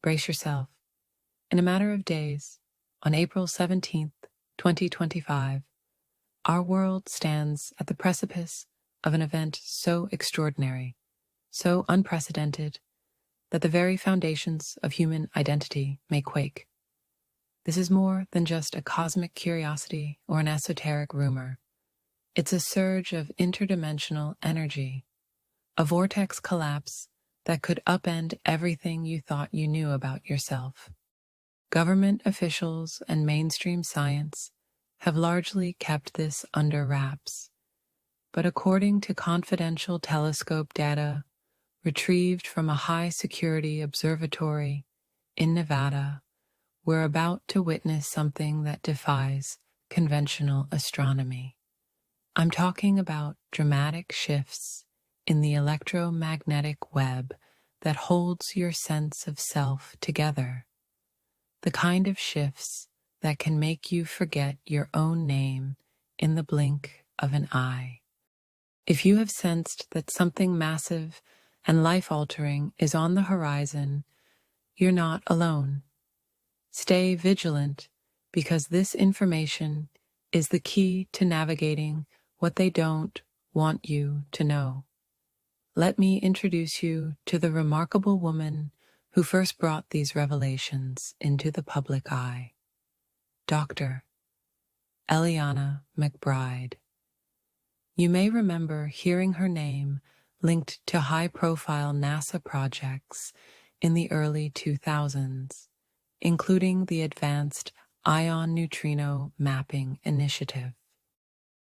Brace yourself. In a matter of days, on April 17th, 2025, our world stands at the precipice of an event so extraordinary, so unprecedented, that the very foundations of human identity may quake. This is more than just a cosmic curiosity or an esoteric rumor. It's a surge of interdimensional energy, a vortex collapse that could upend everything you thought you knew about yourself. Government officials and mainstream science have largely kept this under wraps, but according to confidential telescope data retrieved from a high-security observatory in Nevada, we're about to witness something that defies conventional astronomy. I'm talking about dramatic shifts in the electromagnetic web that holds your sense of self together. The kind of shifts that can make you forget your own name in the blink of an eye. If you have sensed that something massive and life-altering is on the horizon, you're not alone. Stay vigilant, because this information is the key to navigating what they don't want you to know. Let me introduce you to the remarkable woman who first brought these revelations into the public eye. Dr. Eliana McBride. You may remember hearing her name linked to high-profile NASA projects in the early 2000s, including the Advanced Ion Neutrino Mapping Initiative.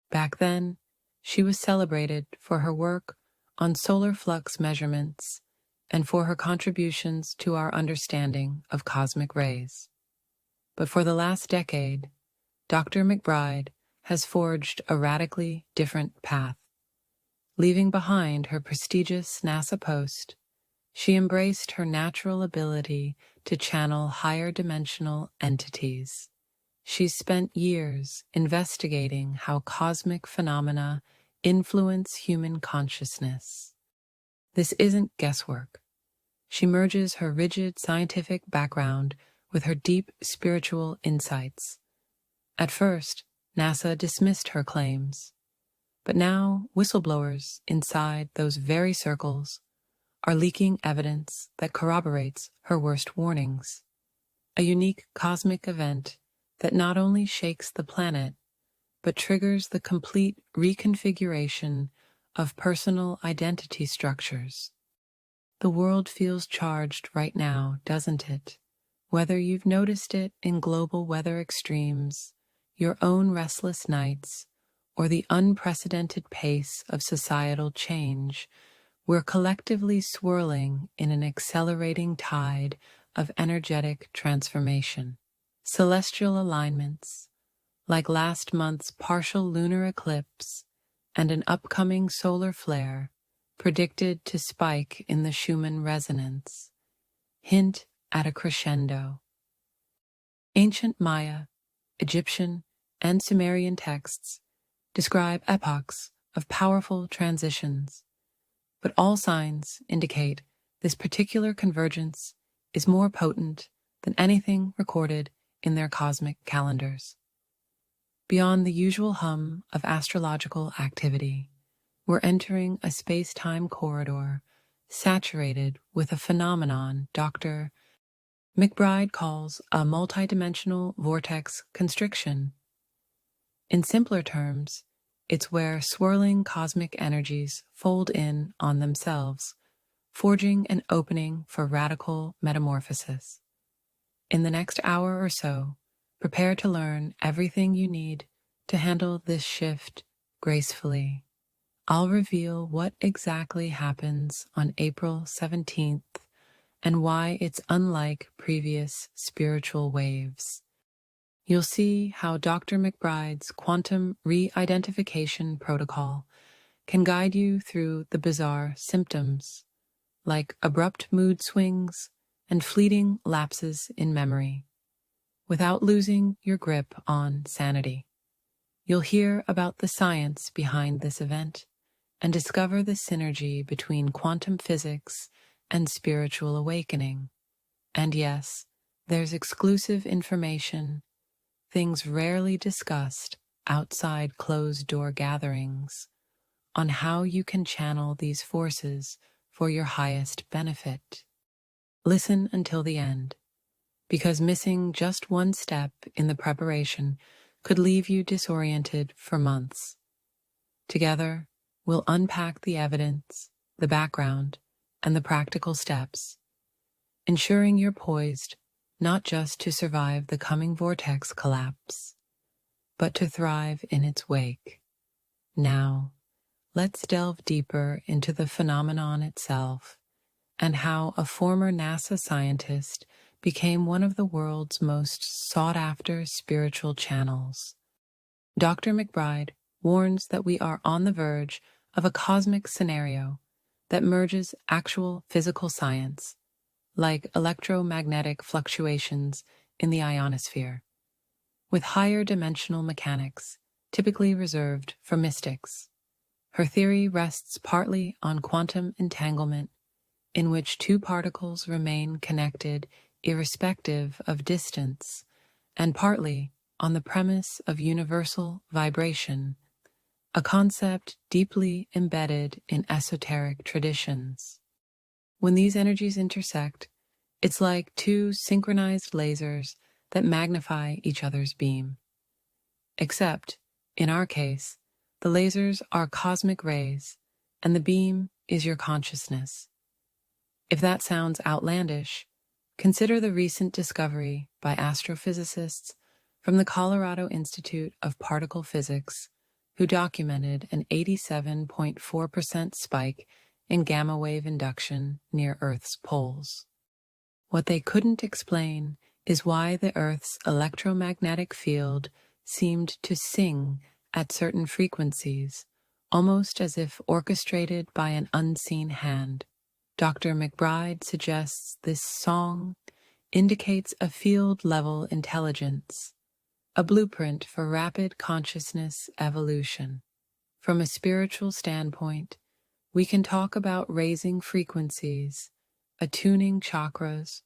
Back then, she was celebrated for her work on solar flux measurements and for her contributions to our understanding of cosmic rays. But for the last decade, Dr. McBride has forged a radically different path. Leaving behind her prestigious NASA post, she embraced her natural ability to channel higher dimensional entities. She's spent years investigating how cosmic phenomena influence human consciousness. This isn't guesswork. She merges her rigid scientific background with her deep spiritual insights. At first, NASA dismissed her claims, but now whistleblowers inside those very circles are leaking evidence that corroborates her worst warnings. A unique cosmic event that not only shakes the planet, but triggers the complete reconfiguration of personal identity structures. The world feels charged right now, doesn't it? Whether you've noticed it in global weather extremes, your own restless nights, or the unprecedented pace of societal change, we're collectively swirling in an accelerating tide of energetic transformation. Celestial alignments, like last month's partial lunar eclipse and an upcoming solar flare, predicted to spike in the Schumann resonance, hint at a crescendo. Ancient Maya, Egyptian, and Sumerian texts describe epochs of powerful transitions, but all signs indicate this particular convergence is more potent than anything recorded in their cosmic calendars. Beyond the usual hum of astrological activity, we're entering a space-time corridor saturated with a phenomenon Dr. McBride calls a multidimensional vortex constriction. In simpler terms, it's where swirling cosmic energies fold in on themselves, forging an opening for radical metamorphosis. In the next hour or so, prepare to learn everything you need to handle this shift gracefully. I'll reveal what exactly happens on April 17th and why it's unlike previous spiritual waves. You'll see how Dr. McBride's quantum re-identification protocol can guide you through the bizarre symptoms, like abrupt mood swings and fleeting lapses in memory, without losing your grip on sanity. You'll hear about the science behind this event and discover the synergy between quantum physics and spiritual awakening. And yes, there's exclusive information, things rarely discussed outside closed-door gatherings, on how you can channel these forces for your highest benefit. Listen until the end, because missing just one step in the preparation could leave you disoriented for months. Together, we'll unpack the evidence, the background, and the practical steps, ensuring you're poised not just to survive the coming vortex collapse, but to thrive in its wake. Now, let's delve deeper into the phenomenon itself and how a former NASA scientist became one of the world's most sought-after spiritual channels. Dr. McBride warns that we are on the verge of a cosmic scenario that merges actual physical science, like electromagnetic fluctuations in the ionosphere, with higher dimensional mechanics typically reserved for mystics. Her theory rests partly on quantum entanglement, in which two particles remain connected irrespective of distance, and partly on the premise of universal vibration, a concept deeply embedded in esoteric traditions. When these energies intersect, it's like two synchronized lasers that magnify each other's beam. Except, in our case, the lasers are cosmic rays, and the beam is your consciousness. If that sounds outlandish, consider the recent discovery by astrophysicists from the Colorado Institute of Particle Physics, who documented an 87.4% spike in gamma wave induction near Earth's poles. What they couldn't explain is why the Earth's electromagnetic field seemed to sing at certain frequencies, almost as if orchestrated by an unseen hand. Dr. McBride suggests this song indicates a field-level intelligence, a blueprint for rapid consciousness evolution. From a spiritual standpoint, we can talk about raising frequencies, attuning chakras,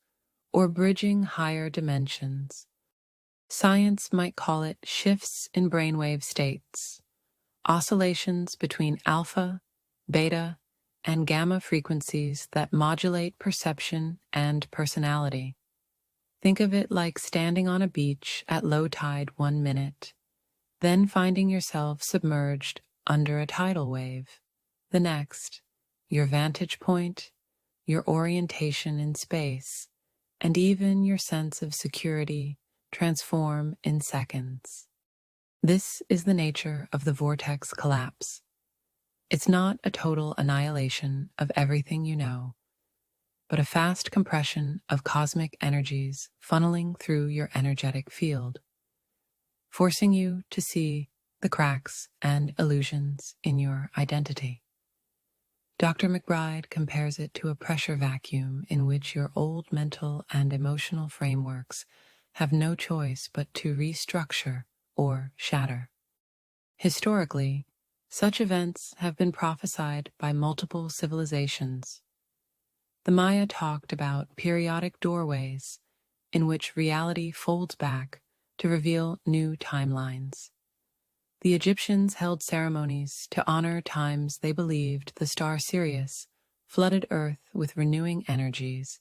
or bridging higher dimensions. Science might call it shifts in brainwave states, oscillations between alpha, beta, and gamma frequencies that modulate perception and personality. Think of it like standing on a beach at low tide 1 minute, then finding yourself submerged under a tidal wave. The next, your vantage point, your orientation in space, and even your sense of security transform in seconds. This is the nature of the vortex collapse. It's not a total annihilation of everything you know, but a fast compression of cosmic energies funneling through your energetic field, forcing you to see the cracks and illusions in your identity. Dr. McBride compares it to a pressure vacuum in which your old mental and emotional frameworks have no choice but to restructure or shatter. Historically, such events have been prophesied by multiple civilizations. The Maya talked about periodic doorways in which reality folds back to reveal new timelines. The Egyptians held ceremonies to honor times they believed the star Sirius flooded Earth with renewing energies,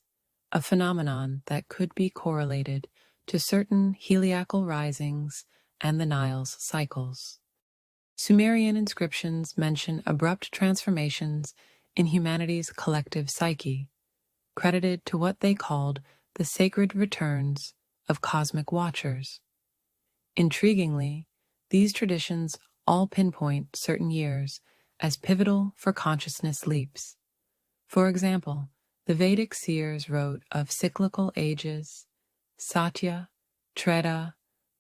a phenomenon that could be correlated to certain heliacal risings and the Nile's cycles. Sumerian inscriptions mention abrupt transformations in humanity's collective psyche, credited to what they called the sacred returns of cosmic watchers. Intriguingly, these traditions all pinpoint certain years as pivotal for consciousness leaps. For example, the Vedic seers wrote of cyclical ages, Satya, Treta,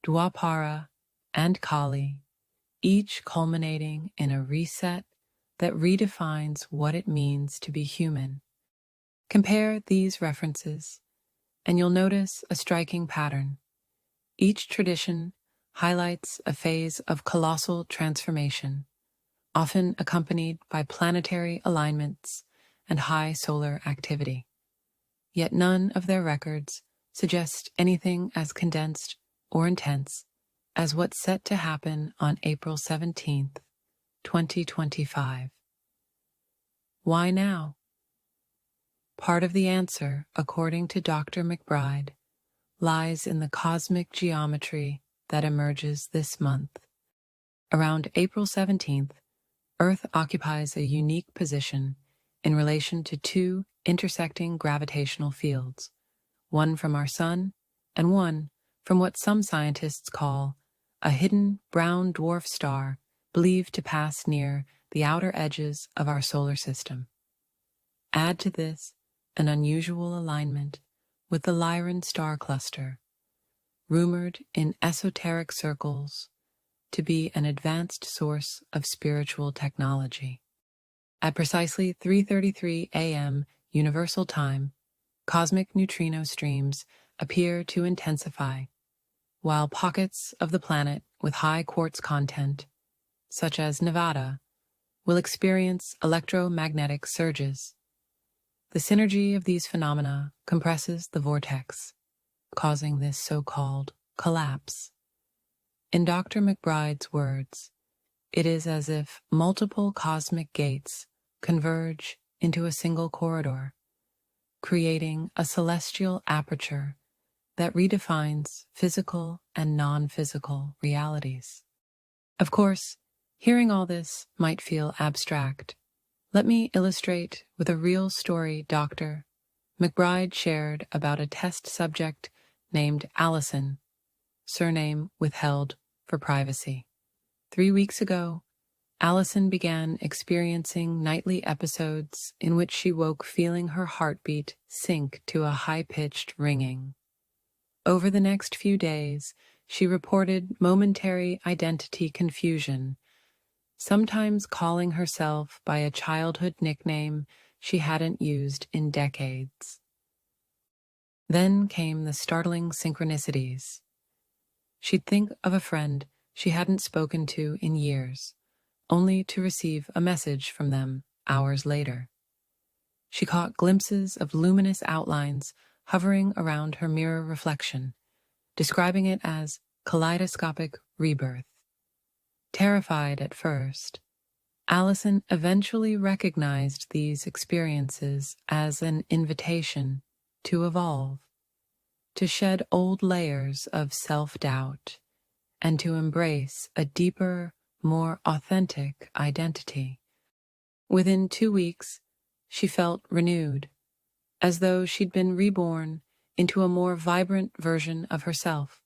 Dwapara, and Kali, each culminating in a reset that redefines what it means to be human. Compare these references, and you'll notice a striking pattern. Each tradition highlights a phase of colossal transformation, often accompanied by planetary alignments and high solar activity. yet none of their records suggest anything as condensed or intense as what's set to happen on April 17th, 2025. Why now? Part of the answer, according to Dr. McBride, lies in the cosmic geometry that emerges this month. Around April 17th, Earth occupies a unique position in relation to two intersecting gravitational fields, one from our Sun and one from what some scientists call a hidden brown dwarf star believed to pass near the outer edges of our solar system. Add to this an unusual alignment with the Lyran star cluster, rumored in esoteric circles to be an advanced source of spiritual technology. At precisely 3:33 a.m. Universal Time, cosmic neutrino streams appear to intensify, while pockets of the planet with high quartz content, such as Nevada, will experience electromagnetic surges. The synergy of these phenomena compresses the vortex, causing this so-called collapse. In Dr. McBride's words, it is as if multiple cosmic gates converge into a single corridor, creating a celestial aperture that redefines physical and non-physical realities. Of course, hearing all this might feel abstract. Let me illustrate with a real story Dr. McBride shared about a test subject named Allison, surname withheld for privacy. 3 weeks ago, Allison began experiencing nightly episodes in which she woke feeling her heartbeat sink to a high-pitched ringing. Over the next few days, she reported momentary identity confusion, sometimes calling herself by a childhood nickname she hadn't used in decades. Then came the startling synchronicities. She'd think of a friend she hadn't spoken to in years, only to receive a message from them hours later. She caught glimpses of luminous outlines hovering around her mirror reflection, describing it as kaleidoscopic rebirth. Terrified at first, Allison eventually recognized these experiences as an invitation to evolve, to shed old layers of self-doubt, and to embrace a deeper, more authentic identity. Within 2 weeks, she felt renewed, as though she'd been reborn into a more vibrant version of herself.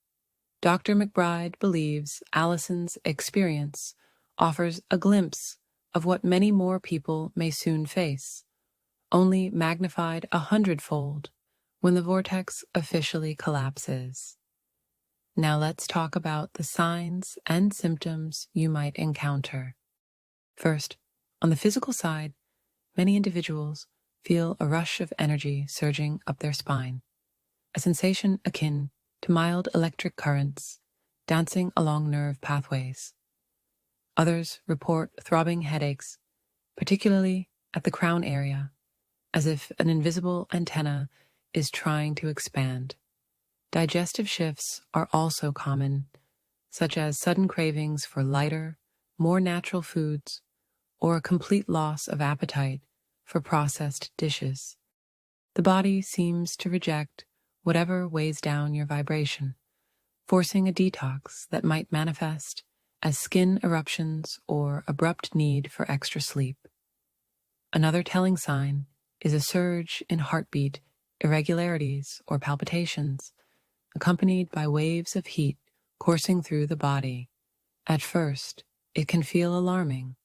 Dr. McBride believes Allison's experience offers a glimpse of what many more people may soon face, only magnified 100-fold when the vortex officially collapses. Now let's talk about the signs and symptoms you might encounter. First, on the physical side, many individuals feel a rush of energy surging up their spine, a sensation akin to mild electric currents dancing along nerve pathways. Others report throbbing headaches, particularly at the crown area, as if an invisible antenna is trying to expand. Digestive shifts are also common, such as sudden cravings for lighter, more natural foods, or a complete loss of appetite for processed dishes. The body seems to reject whatever weighs down your vibration, forcing a detox that might manifest as skin eruptions or abrupt need for extra sleep. Another telling sign is a surge in heartbeat, irregularities, or palpitations, accompanied by waves of heat coursing through the body. At first, it can feel alarming,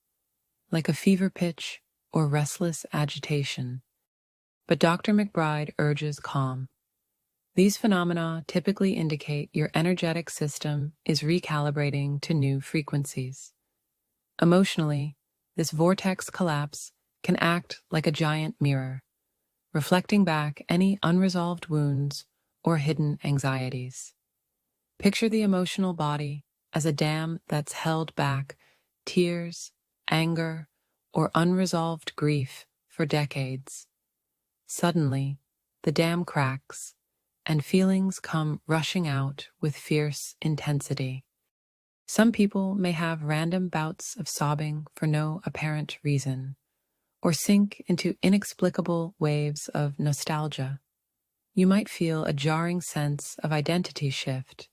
like a fever pitch or restless agitation. But Dr. McBride urges calm. These phenomena typically indicate your energetic system is recalibrating to new frequencies. Emotionally, this vortex collapse can act like a giant mirror, reflecting back any unresolved wounds or hidden anxieties. Picture the emotional body as a dam that's held back tears, anger, or unresolved grief for decades. Suddenly, the dam cracks, and feelings come rushing out with fierce intensity. Some people may have random bouts of sobbing for no apparent reason, or sink into inexplicable waves of nostalgia. You might feel a jarring sense of identity shift.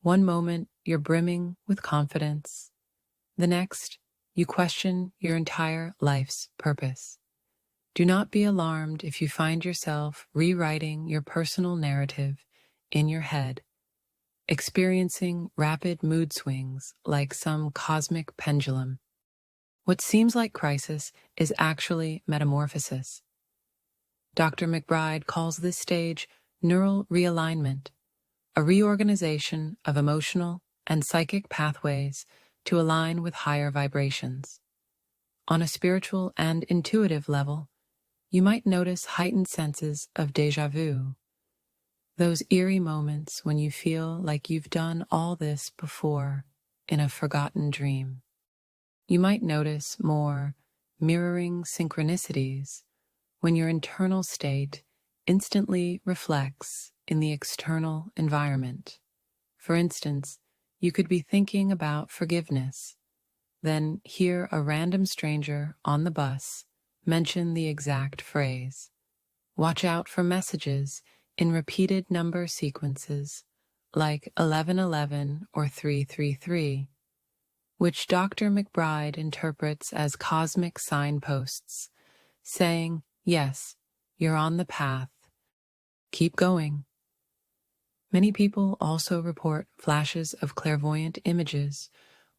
One moment, you're brimming with confidence. The next, you question your entire life's purpose. Do not be alarmed if you find yourself rewriting your personal narrative in your head, experiencing rapid mood swings like some cosmic pendulum. What seems like crisis is actually metamorphosis. Dr. McBride calls this stage neural realignment, a reorganization of emotional and psychic pathways to align with higher vibrations. On a spiritual and intuitive level, you might notice heightened senses of déjà vu, those eerie moments when you feel like you've done all this before in a forgotten dream. You might notice more mirroring synchronicities when your internal state instantly reflects in the external environment. For instance, you could be thinking about forgiveness, then hear a random stranger on the bus mention the exact phrase. Watch out for messages in repeated number sequences like 1111 or 333, which Dr. McBride interprets as cosmic signposts, saying, yes, you're on the path. Keep going. Many people also report flashes of clairvoyant images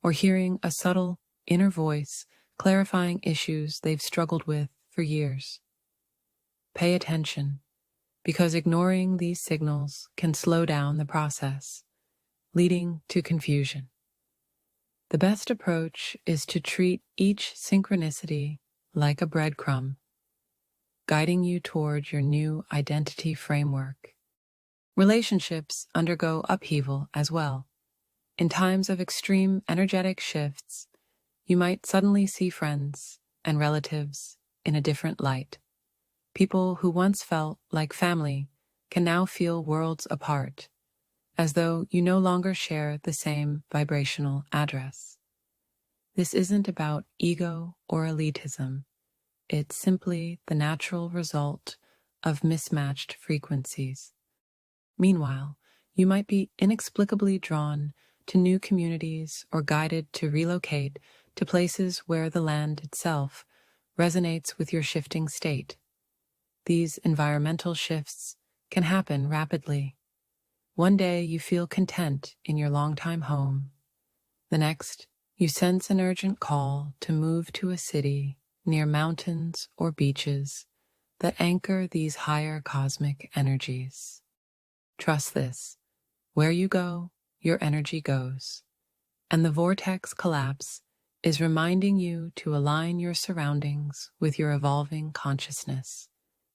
or hearing a subtle inner voice clarifying issues they've struggled with for years. Pay attention, because ignoring these signals can slow down the process, leading to confusion. The best approach is to treat each synchronicity like a breadcrumb, guiding you toward your new identity framework. Relationships undergo upheaval as well. In times of extreme energetic shifts, you might suddenly see friends and relatives in a different light. People who once felt like family can now feel worlds apart, as though you no longer share the same vibrational address. This isn't about ego or elitism. It's simply the natural result of mismatched frequencies. Meanwhile, you might be inexplicably drawn to new communities or guided to relocate to places where the land itself resonates with your shifting state. These environmental shifts can happen rapidly. One day you feel content in your longtime home. The next, you sense an urgent call to move to a city near mountains or beaches that anchor these higher cosmic energies. Trust this. Where you go, your energy goes. And the vortex collapse is reminding you to align your surroundings with your evolving consciousness.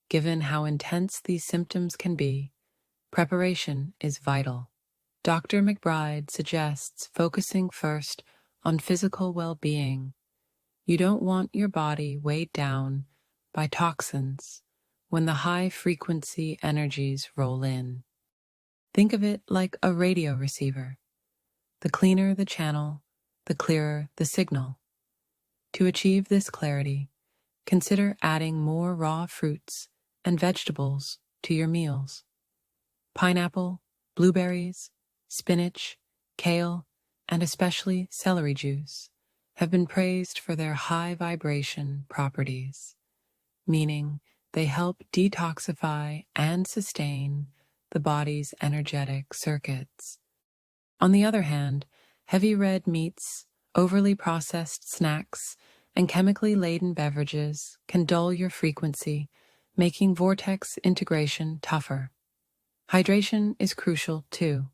Given how intense these symptoms can be, preparation is vital. Dr. McBride suggests focusing first on physical well-being. You don't want your body weighed down by toxins when the high-frequency energies roll in. Think of it like a radio receiver. The cleaner the channel, the clearer the signal. To achieve this clarity, consider adding more raw fruits and vegetables to your meals. Pineapple, blueberries, spinach, kale, and especially celery juice have been praised for their high vibration properties, meaning they help detoxify and sustain the body's energetic circuits. On the other hand, heavy red meats, overly processed snacks, and chemically laden beverages can dull your frequency, making vortex integration tougher. Hydration is crucial too.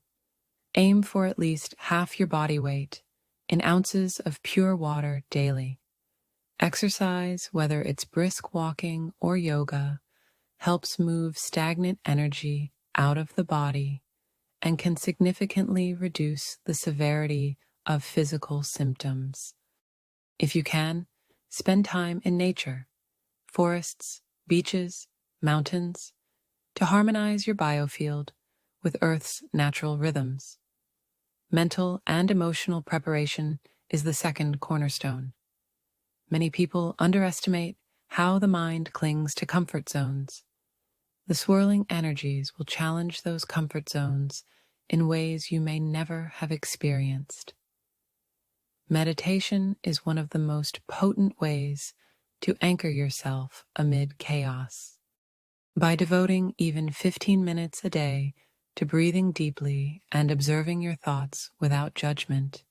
Aim for at least half your body weight in ounces of pure water daily. Exercise, whether it's brisk walking or yoga, helps move stagnant energy out of the body and can significantly reduce the severity of physical symptoms. If you can, spend time in nature, forests, beaches, mountains. to harmonize your biofield with Earth's natural rhythms. Mental and emotional preparation is the second cornerstone. Many people underestimate how the mind clings to comfort zones. The swirling energies will challenge those comfort zones in ways you may never have experienced. Meditation is one of the most potent ways to anchor yourself amid chaos. By devoting even 15 minutes a day to breathing deeply and observing your thoughts without judgment,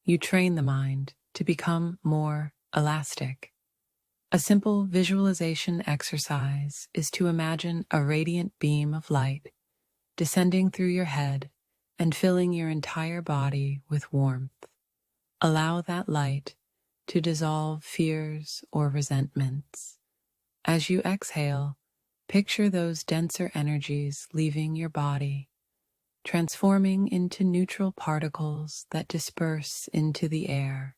you train the mind to become more elastic. A simple visualization exercise is to imagine a radiant beam of light descending through your head and filling your entire body with warmth. Allow that light to dissolve fears or resentments. As you exhale, picture those denser energies leaving your body, transforming into neutral particles that disperse into the air.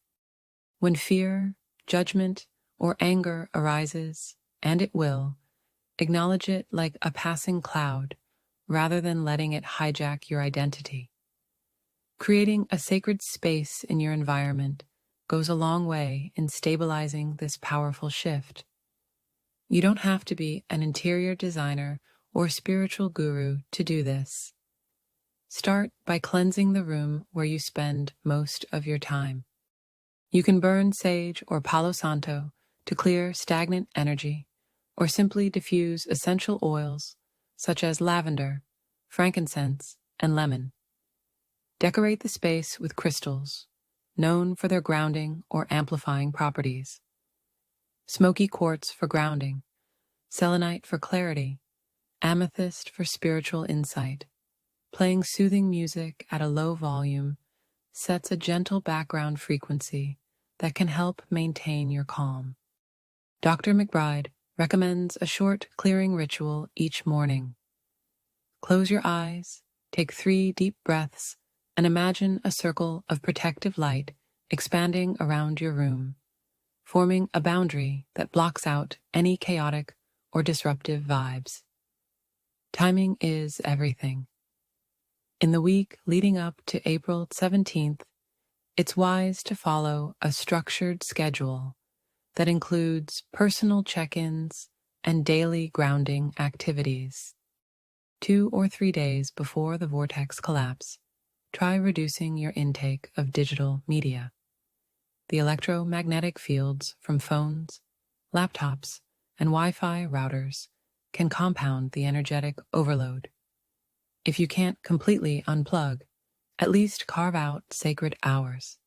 When fear, judgment, or anger arises, and it will, acknowledge it like a passing cloud rather than letting it hijack your identity. Creating a sacred space in your environment goes a long way in stabilizing this powerful shift. You don't have to be an interior designer or spiritual guru to do this. Start by cleansing the room where you spend most of your time. You can burn sage or Palo Santo to clear stagnant energy, or simply diffuse essential oils such as lavender, frankincense, and lemon. Decorate the space with crystals, known for their grounding or amplifying properties. Smoky quartz for grounding, selenite for clarity, amethyst for spiritual insight. Playing soothing music at a low volume sets a gentle background frequency that can help maintain your calm. Dr. McBride recommends a short clearing ritual each morning. Close your eyes, take 3 deep breaths, and imagine a circle of protective light expanding around your room, forming a boundary that blocks out any chaotic or disruptive vibes. Timing is everything. In the week leading up to April 17th, it's wise to follow a structured schedule that includes personal check-ins and daily grounding activities. 2 or 3 days before the Vortex collapse, try reducing your intake of digital media. The electromagnetic fields from phones, laptops, and Wi-Fi routers can compound the energetic overload. If you can't completely unplug, at least carve out sacred hours,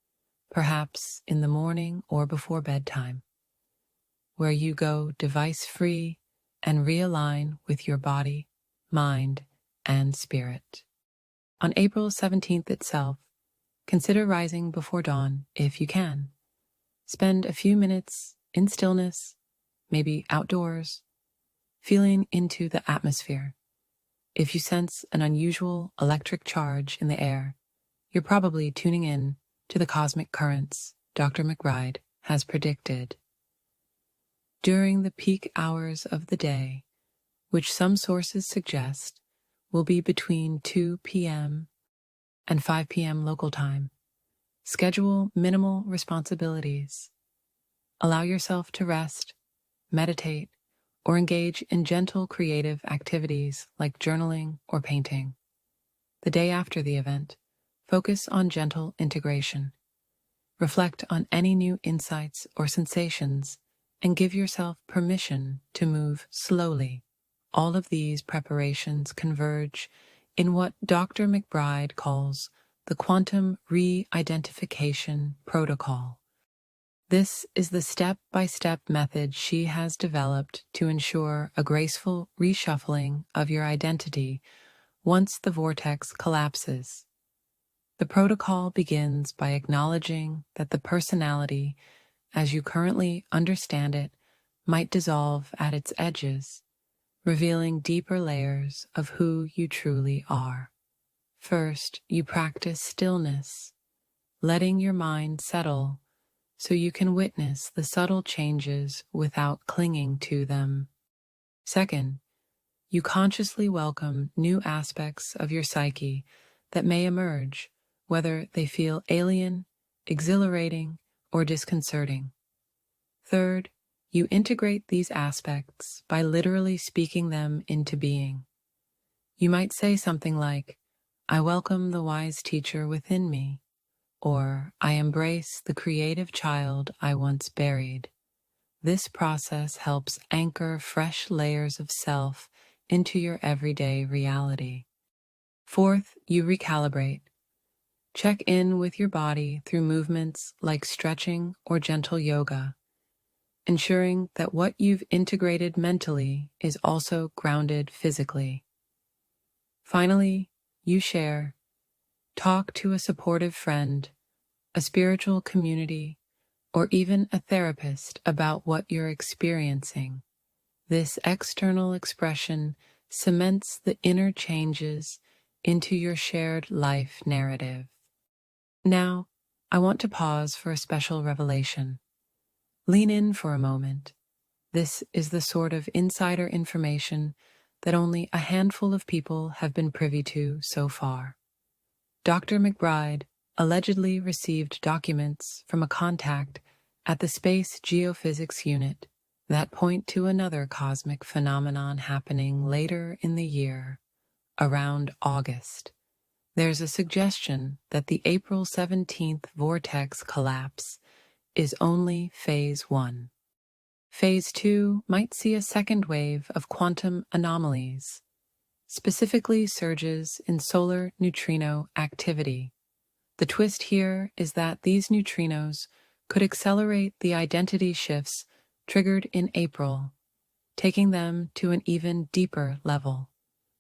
perhaps in the morning or before bedtime, where you go device-free and realign with your body, mind, and spirit. On April 17th itself, consider rising before dawn if you can. Spend a few minutes in stillness, maybe outdoors, feeling into the atmosphere. If you sense an unusual electric charge in the air, you're probably tuning in to the cosmic currents Dr. McBride has predicted. During the peak hours of the day, which some sources suggest will be between 2 p.m. and 5 p.m. local time, schedule minimal responsibilities. Allow yourself to rest, meditate, or engage in gentle creative activities like journaling or painting. The day after the event, focus on gentle integration. Reflect on any new insights or sensations and give yourself permission to move slowly. All of these preparations converge in what Dr. McBride calls the quantum re-identification protocol. This is the step-by-step method she has developed to ensure a graceful reshuffling of your identity once the vortex collapses. The protocol begins by acknowledging that the personality, as you currently understand it, might dissolve at its edges, revealing deeper layers of who you truly are. First, you practice stillness, letting your mind settle so you can witness the subtle changes without clinging to them. Second, you consciously welcome new aspects of your psyche that may emerge, whether they feel alien, exhilarating, or disconcerting. Third, you integrate these aspects by literally speaking them into being. You might say something like, "I welcome the wise teacher within me," or "I embrace the creative child I once buried." This process helps anchor fresh layers of self into your everyday reality. Fourth, you recalibrate. Check in with your body through movements like stretching or gentle yoga, ensuring that what you've integrated mentally is also grounded physically. Finally, you share. Talk to a supportive friend, a spiritual community, or even a therapist about what you're experiencing. This external expression cements the inner changes into your shared life narrative. Now, I want to pause for a special revelation. Lean in for a moment. This is the sort of insider information that only a handful of people have been privy to so far. Dr. McBride allegedly received documents from a contact at the Space Geophysics Unit that point to another cosmic phenomenon happening later in the year, around August. There's a suggestion that the April 17th vortex collapse is only phase 1. Phase 2 might see a second wave of quantum anomalies, specifically surges in solar neutrino activity. The twist here is that these neutrinos could accelerate the identity shifts triggered in April, taking them to an even deeper level.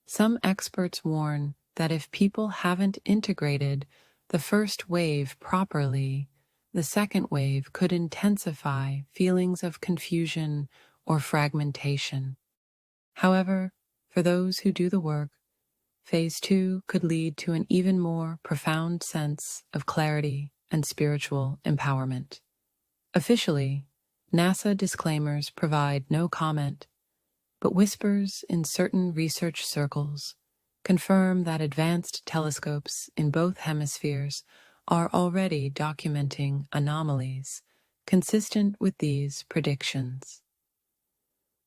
Some experts warn that if people haven't integrated the first wave properly, the second wave could intensify feelings of confusion or fragmentation. However, for those who do the work, phase 2 could lead to an even more profound sense of clarity and spiritual empowerment. Officially, NASA disclaimers provide no comment, but whispers in certain research circles confirm that advanced telescopes in both hemispheres are already documenting anomalies consistent with these predictions.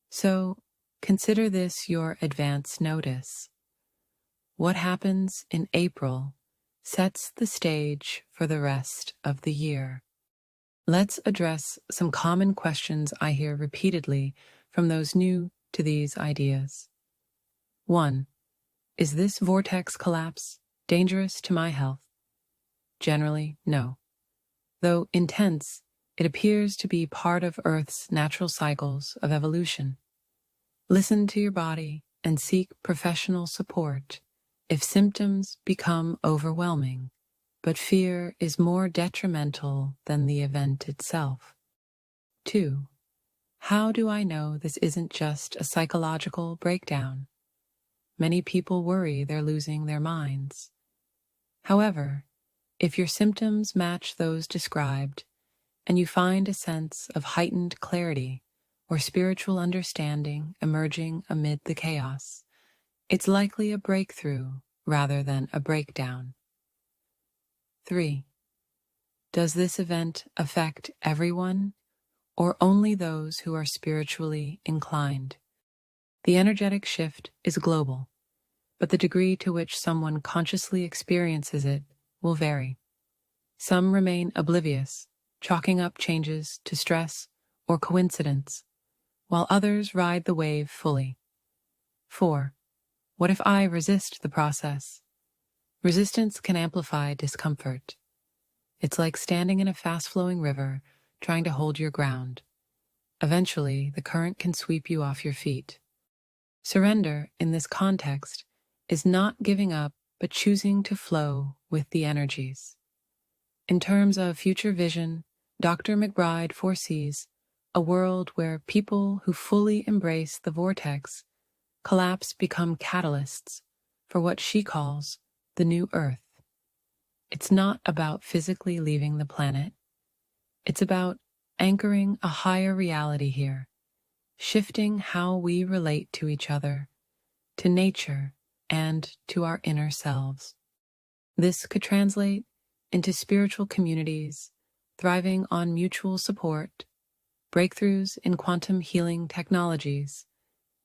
So, consider this your advance notice. What happens in April sets the stage for the rest of the year. Let's address some common questions I hear repeatedly from those new to these ideas. 1. Is this vortex collapse dangerous to my health? Generally, no. Though intense, it appears to be part of Earth's natural cycles of evolution. Listen to your body and seek professional support if symptoms become overwhelming, but fear is more detrimental than the event itself. 2. How do I know this isn't just a psychological breakdown? Many people worry they're losing their minds. However, if your symptoms match those described, and you find a sense of heightened clarity or spiritual understanding emerging amid the chaos, it's likely a breakthrough rather than a breakdown. 3. Does this event affect everyone or only those who are spiritually inclined? The energetic shift is global, but the degree to which someone consciously experiences it will vary. Some remain oblivious, chalking up changes to stress or coincidence, while others ride the wave fully. 4. What if I resist the process? Resistance can amplify discomfort. It's like standing in a fast-flowing river trying to hold your ground. Eventually, the current can sweep you off your feet. Surrender, in this context, is not giving up, but choosing to flow with the energies. In terms of future vision, Dr. McBride foresees a world where people who fully embrace the vortex collapse become catalysts for what she calls the new Earth. It's not about physically leaving the planet. It's about anchoring a higher reality here, shifting how we relate to each other, to nature, and to our inner selves. This could translate into spiritual communities thriving on mutual support, breakthroughs in quantum healing technologies,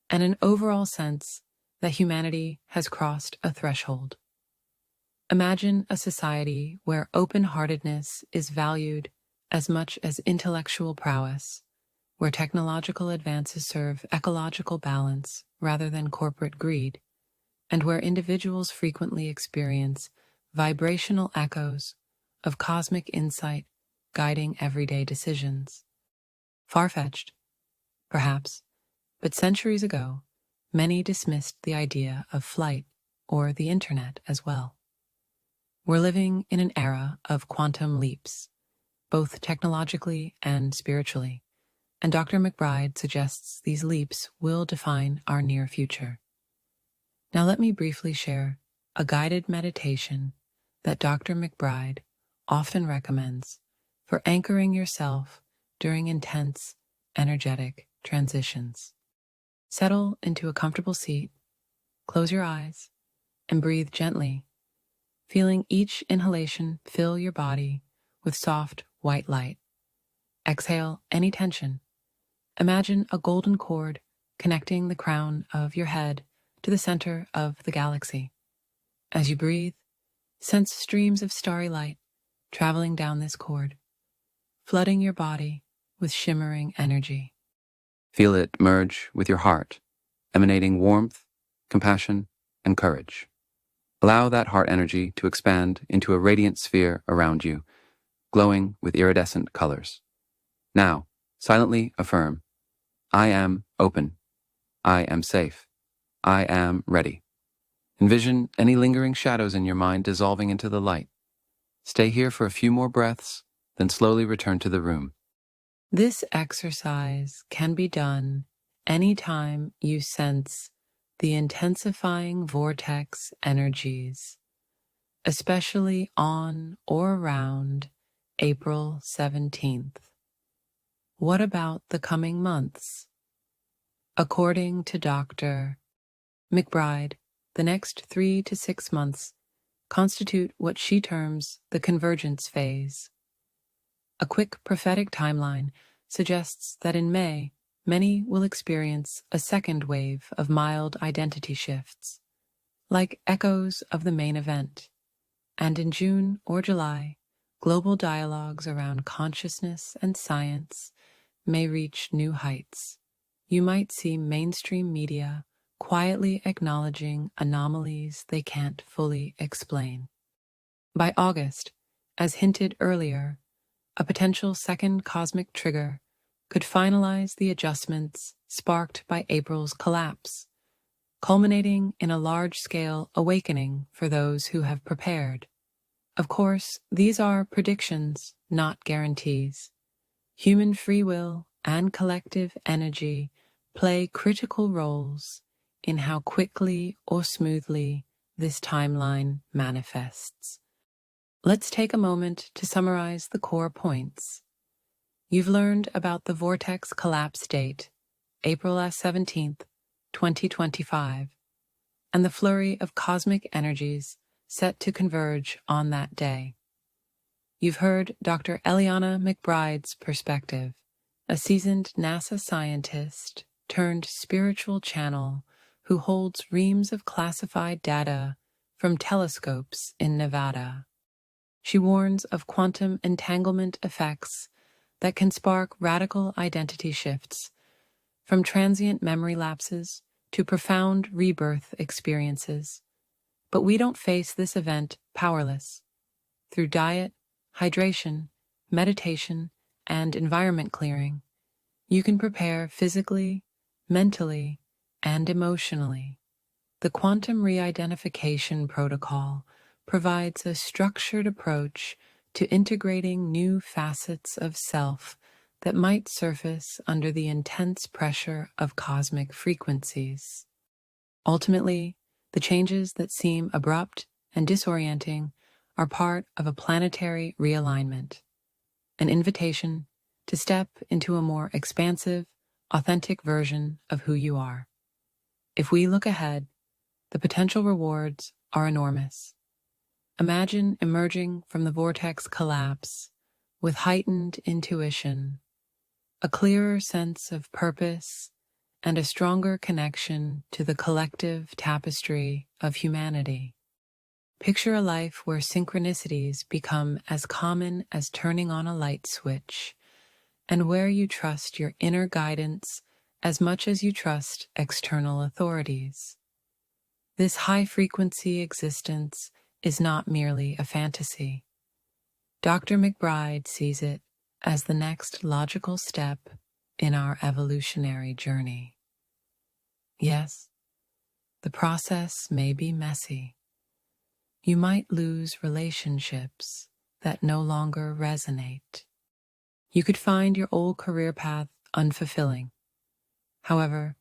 and an overall sense that humanity has crossed a threshold. Imagine a society where open-heartedness is valued as much as intellectual prowess, where technological advances serve ecological balance rather than corporate greed, and where individuals frequently experience vibrational echoes of cosmic insight guiding everyday decisions. Far-fetched, perhaps, but centuries ago, many dismissed the idea of flight or the internet as well. We're living in an era of quantum leaps, both technologically and spiritually, and Dr. McBride suggests these leaps will define our near future. Now let me briefly share a guided meditation that Dr. McBride often recommends for anchoring yourself during intense, energetic transitions. Settle into a comfortable seat, close your eyes, and breathe gently, feeling each inhalation fill your body with soft, white light. Exhale any tension. Imagine a golden cord connecting the crown of your head to the center of the galaxy. As you breathe, sense streams of starry light traveling down this cord, flooding your body with shimmering energy. Feel it merge with your heart, emanating warmth, compassion, and courage. Allow that heart energy to expand into a radiant sphere around you, glowing with iridescent colors. Now, silently affirm, I am open. I am safe. I am ready. Envision any lingering shadows in your mind dissolving into the light. Stay here for a few more breaths, then slowly return to the room. This exercise can be done anytime you sense the intensifying vortex energies, especially on or around April 17th. What about the coming months? According to Dr. McBride, the next 3 to 6 months constitute what she terms the convergence phase. A quick prophetic timeline suggests that in May, many will experience a second wave of mild identity shifts, like echoes of the main event. And in June or July, global dialogues around consciousness and science may reach new heights. You might see mainstream media quietly acknowledging anomalies they can't fully explain. By August, as hinted earlier, a potential second cosmic trigger could finalize the adjustments sparked by April's collapse, culminating in a large-scale awakening for those who have prepared. Of course, these are predictions, not guarantees. Human free will and collective energy play critical roles in how quickly or smoothly this timeline manifests. Let's take a moment to summarize the core points. You've learned about the Vortex collapse date, April 17th, 2025, and the flurry of cosmic energies set to converge on that day. You've heard Dr. Eliana McBride's perspective, a seasoned NASA scientist turned spiritual channel who holds reams of classified data from telescopes in Nevada. She warns of quantum entanglement effects that can spark radical identity shifts, from transient memory lapses to profound rebirth experiences. But we don't face this event powerless. Through diet, hydration, meditation, and environment clearing, you can prepare physically, mentally, and emotionally. The quantum re-identification protocol provides a structured approach to integrating new facets of self that might surface under the intense pressure of cosmic frequencies. Ultimately, the changes that seem abrupt and disorienting are part of a planetary realignment, an invitation to step into a more expansive, authentic version of who you are. If we look ahead, The potential rewards are enormous. Imagine emerging from the vortex collapse with heightened intuition, a clearer sense of purpose, and a stronger connection to the collective tapestry of humanity. Picture a life where synchronicities become as common as turning on a light switch, and where you trust your inner guidance as much as you trust external authorities. This high-frequency existence is not merely a fantasy. Dr. McBride sees it as the next logical step in our evolutionary journey. Yes, the process may be messy. You might lose relationships that no longer resonate. You could find your old career path unfulfilling. However,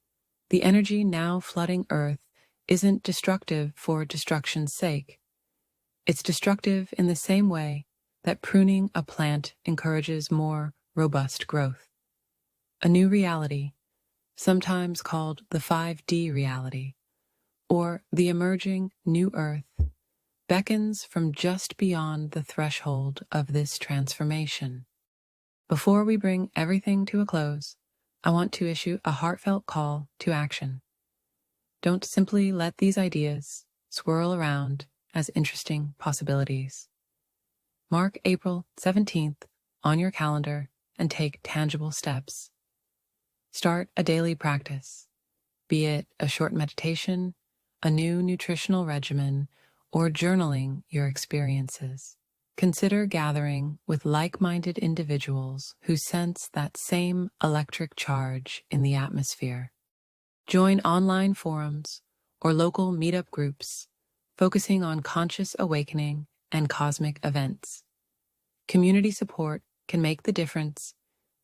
the energy now flooding Earth isn't destructive for destruction's sake. It's destructive in the same way that pruning a plant encourages more robust growth. A new reality, sometimes called the 5D reality, or the emerging new Earth, beckons from just beyond the threshold of this transformation. Before we bring everything to a close, I want to issue a heartfelt call to action. Don't simply let these ideas swirl around as interesting possibilities. Mark April 17th on your calendar and take tangible steps. Start a daily practice, be it a short meditation, a new nutritional regimen, or journaling your experiences. Consider gathering with like-minded individuals who sense that same electric charge in the atmosphere. Join online forums or local meetup groups focusing on conscious awakening and cosmic events. Community support can make the difference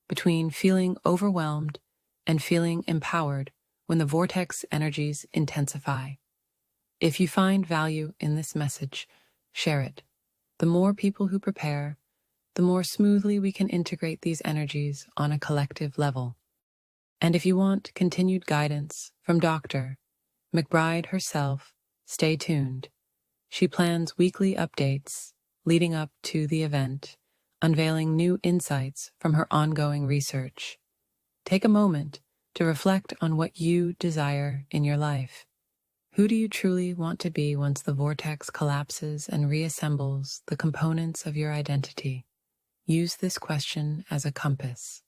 between feeling overwhelmed and feeling empowered when the vortex energies intensify. If you find value in this message, share it. The more people who prepare, the more smoothly we can integrate these energies on a collective level. And if you want continued guidance from Dr. McBride herself, stay tuned. She plans weekly updates leading up to the event, unveiling new insights from her ongoing research. Take a moment to reflect on what you desire in your life. Who do you truly want to be once the vortex collapses and reassembles the components of your identity? Use this question as a compass.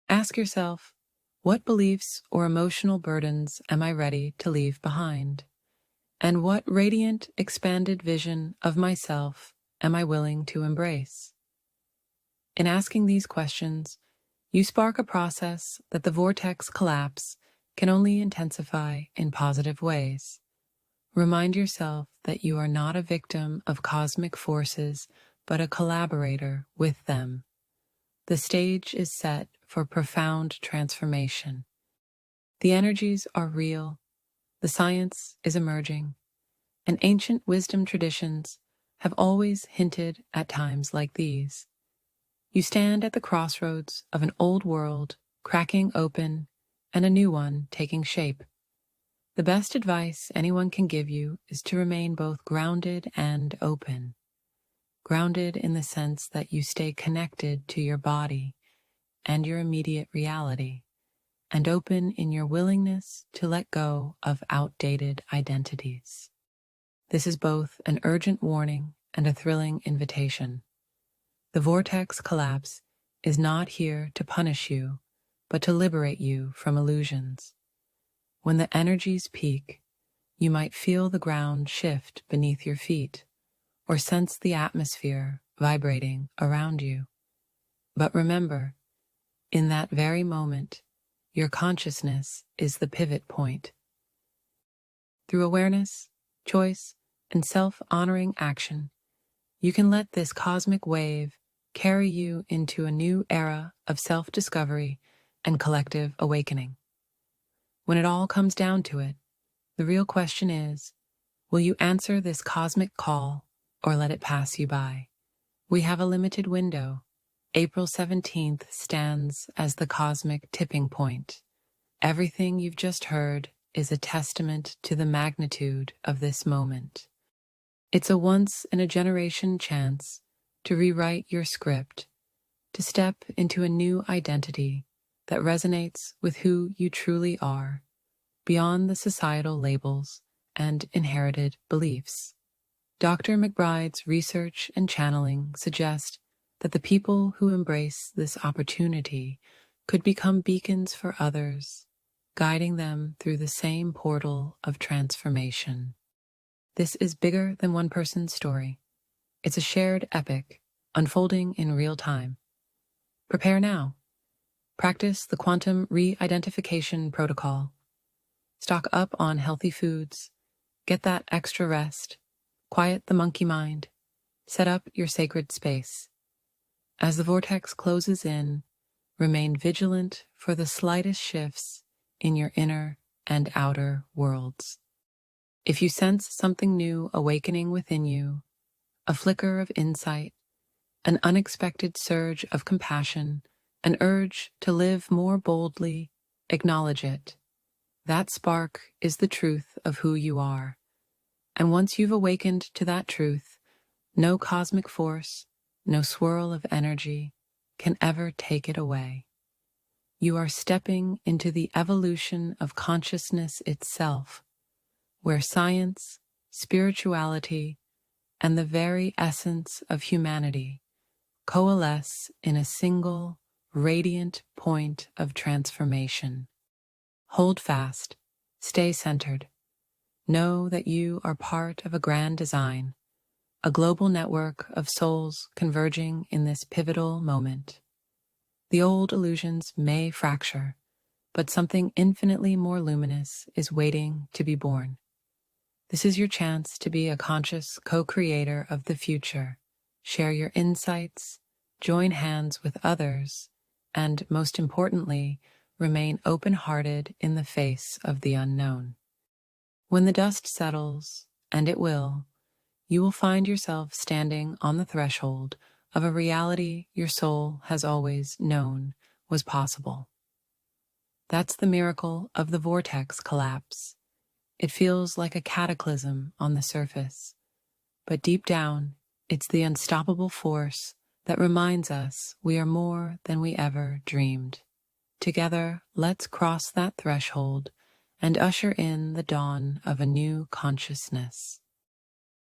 Ask yourself, what beliefs or emotional burdens am I ready to leave behind? And what radiant, expanded vision of myself am I willing to embrace? In asking these questions, you spark a process that the vortex collapse can only intensify in positive ways. Remind yourself that you are not a victim of cosmic forces, but a collaborator with them. The stage is set for profound transformation. The energies are real, the science is emerging, and ancient wisdom traditions have always hinted at times like these. You stand at the crossroads of an old world cracking open and a new one taking shape. The best advice anyone can give you is to remain both grounded and open. Grounded in the sense that you stay connected to your body and your immediate reality, and open in your willingness to let go of outdated identities. This is both an urgent warning and a thrilling invitation. The vortex collapse is not here to punish you, but to liberate you from illusions. When the energies peak, you might feel the ground shift beneath your feet, or sense the atmosphere vibrating around you. But remember, in that very moment, your consciousness is the pivot point. Through awareness, choice, and self-honoring action, you can let this cosmic wave carry you into a new era of self-discovery and collective awakening. When it all comes down to it, the real question is, will you answer this cosmic call or let it pass you by? We have a limited window. April 17th stands as the cosmic tipping point. Everything you've just heard is a testament to the magnitude of this moment. It's a once-in-a-generation chance to rewrite your script, to step into a new identity that resonates with who you truly are, beyond the societal labels and inherited beliefs. Dr. McBride's research and channeling suggest that the people who embrace this opportunity could become beacons for others, guiding them through the same portal of transformation. This is bigger than one person's story. It's a shared epic, unfolding in real time. Prepare now. Practice the quantum re-identification protocol. Stock up on healthy foods. Get that extra rest. Quiet the monkey mind. Set up your sacred space. As the vortex closes in, remain vigilant for the slightest shifts in your inner and outer worlds. If you sense something new awakening within you, a flicker of insight, an unexpected surge of compassion, an urge to live more boldly, acknowledge it. That spark is the truth of who you are. And once you've awakened to that truth, no cosmic force, no swirl of energy can ever take it away. You are stepping into the evolution of consciousness itself, where science, spirituality, and the very essence of humanity coalesce in a single, radiant point of transformation. Hold fast, stay centered. Know that you are part of a grand design, a global network of souls converging in this pivotal moment. The old illusions may fracture, but something infinitely more luminous is waiting to be born. This is your chance to be a conscious co-creator of the future. Share your insights, join hands with others, and most importantly, remain open-hearted in the face of the unknown. When the dust settles, and it will, you will find yourself standing on the threshold of a reality your soul has always known was possible. That's the miracle of the vortex collapse. It feels like a cataclysm on the surface, but deep down, it's the unstoppable force that reminds us we are more than we ever dreamed. Together, let's cross that threshold and usher in the dawn of a new consciousness.